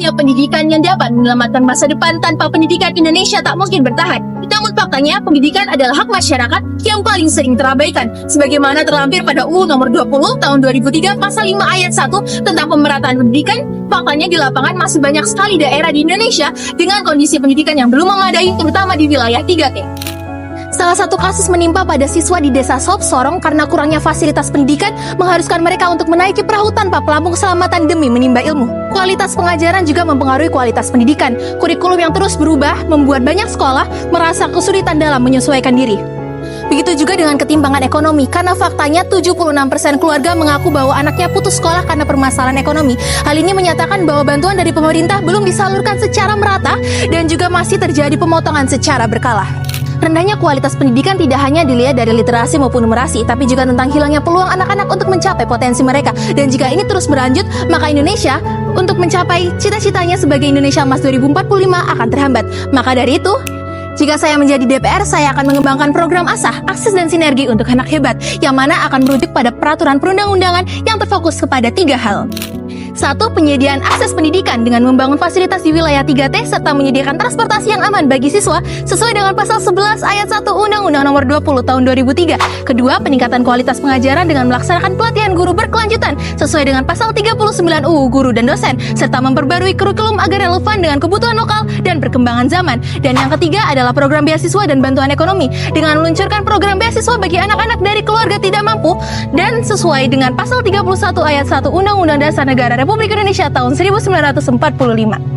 hanya pendidikan yang dapat menyelamatkan masa depan. Tanpa pendidikan, Indonesia tak mungkin bertahan. Namun faktanya, pendidikan adalah hak masyarakat yang paling sering terabaikan. Sebagaimana terlampir pada UU nomor 20 tahun 2003 pasal 5 ayat 1 tentang pemerataan pendidikan, faktanya di lapangan masih banyak sekali daerah di Indonesia dengan kondisi pendidikan yang belum memadai, terutama di wilayah 3T. Salah satu kasus menimpa pada siswa di desa Sop Sorong karena kurangnya fasilitas pendidikan mengharuskan mereka untuk menaiki perahu tanpa pelampung keselamatan demi menimba ilmu. Kualitas pengajaran juga mempengaruhi kualitas pendidikan. Kurikulum yang terus berubah membuat banyak sekolah merasa kesulitan dalam menyesuaikan diri. Begitu juga dengan ketimpangan ekonomi, karena faktanya 76% keluarga mengaku bahwa anaknya putus sekolah karena permasalahan ekonomi. Hal ini menyatakan bahwa bantuan dari pemerintah belum disalurkan secara merata dan juga masih terjadi pemotongan secara berkala. Rendahnya kualitas pendidikan tidak hanya dilihat dari literasi maupun numerasi, tapi juga tentang hilangnya peluang anak-anak untuk mencapai potensi mereka. Dan jika ini terus berlanjut, maka Indonesia untuk mencapai cita-citanya sebagai Indonesia Emas 2045 akan terhambat. Maka dari itu, jika saya menjadi DPR, saya akan mengembangkan program ASAH, Akses dan Sinergi untuk Anak Hebat, yang mana akan merujuk pada peraturan perundang-undangan yang terfokus kepada 3 hal. 1. Penyediaan akses pendidikan dengan membangun fasilitas di wilayah 3T serta menyediakan transportasi yang aman bagi siswa sesuai dengan pasal 11 ayat 1 Undang-Undang nomor 20 tahun 2003. Kedua, peningkatan kualitas pengajaran dengan melaksanakan pelatihan guru berkelanjutan sesuai dengan pasal 39 UU Guru dan Dosen serta memperbarui kurikulum agar relevan dengan kebutuhan lokal dan perkembangan zaman. Dan yang ketiga adalah program beasiswa dan bantuan ekonomi dengan meluncurkan program beasiswa bagi anak-anak dari keluarga tidak mampu dan sesuai dengan pasal 31 ayat 1 Undang-Undang Dasar Negara Republik Indonesia tahun 1945.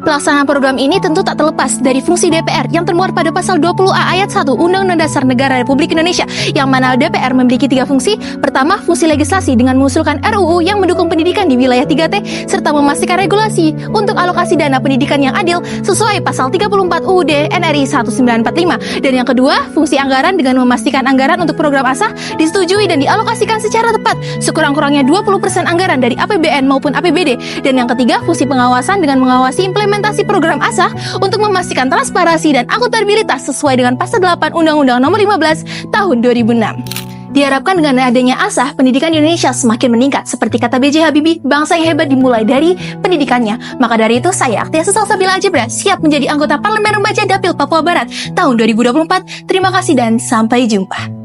Pelaksanaan program ini tentu tak terlepas dari fungsi DPR yang termuat pada pasal 20A ayat 1 Undang-Undang Dasar Negara Republik Indonesia, yang mana DPR memiliki 3 fungsi. Pertama, fungsi legislasi dengan mengusulkan RUU yang mendukung pendidikan di wilayah 3T serta memastikan regulasi untuk alokasi dana pendidikan yang adil sesuai pasal 34 UUD NRI 1945. Dan yang kedua, fungsi anggaran dengan memastikan anggaran untuk program ASAH disetujui dan dialokasikan secara tepat sekurang-kurangnya 20% anggaran dari APBN maupun APBD. Dan yang ketiga, fungsi pengawasan dengan mengawasi implementasi program ASAH untuk memastikan transparansi dan akuntabilitas sesuai dengan pasal 8 Undang-Undang Nomor 15 Tahun 2006. Diharapkan dengan adanya ASAH, pendidikan Indonesia semakin meningkat. Seperti kata B.J. Habibie, bangsa yang hebat dimulai dari pendidikannya. Maka dari itu, saya Aktia Salsabila Algebra siap menjadi anggota Parlemen Remaja Dapil Papua Barat tahun 2024. Terima kasih dan sampai jumpa.